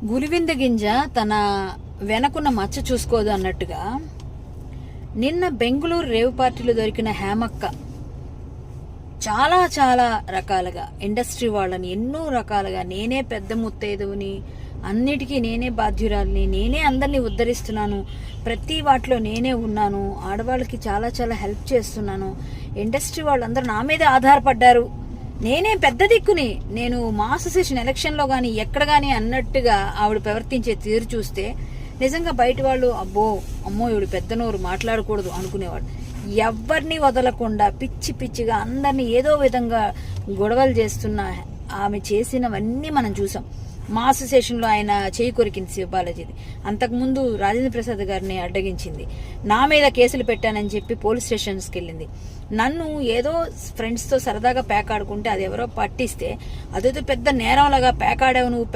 గులివింద గింజ తన వెనకున్న మచ్చ చూసుకోదు అన్నట్టుగా నిన్న బెంగళూరు రేవ్ పార్టీలో దొరికిన హేమక్క చాలా చాలా రకాలుగా ఇండస్ట్రీ వాళ్ళని ఎన్నో రకాలుగా నేనే పెద్ద ముత్తైదువుని, అన్నిటికీ నేనే బాధ్యురాలిని, నేనే అందరినీ ఉద్ధరిస్తున్నాను, ప్రతి వాటిలో నేనే ఉన్నాను, ఆడవాళ్ళకి చాలా చాలా హెల్ప్ చేస్తున్నాను, ఇండస్ట్రీ వాళ్ళందరూ నా మీద ఆధారపడ్డారు, నేనే పెద్ద దిక్కుని, నేను మా అసోసియేషన్ ఎలక్షన్లో కానీ ఎక్కడ కానీ అన్నట్టుగా ఆవిడ ప్రవర్తించే తీరు చూస్తే నిజంగా బయట వాళ్ళు అమ్మో ఇవిడు పెద్ద నోరు మాట్లాడకూడదు అనుకునేవాడు. ఎవరిని వదలకుండా పిచ్చి పిచ్చిగా అందరినీ ఏదో విధంగా గొడవలు చేస్తున్న ఆమె చేసినవన్నీ మనం చూసాం. మా అసోసియేషన్లో ఆయన చేయి కొరికింది శివబాలాజీది, అంతకుముందు రాజేంద్ర ప్రసాద్ గారిని అడ్డగించింది, నా మీద కేసులు పెట్టానని చెప్పి పోలీస్ స్టేషన్స్కి వెళ్ళింది. నన్ను ఏదో ఫ్రెండ్స్తో సరదాగా పేకాడుకుంటే అది ఎవరో పట్టిస్తే అదేదో పెద్ద నేరంలాగా పేకాడావు నువ్వు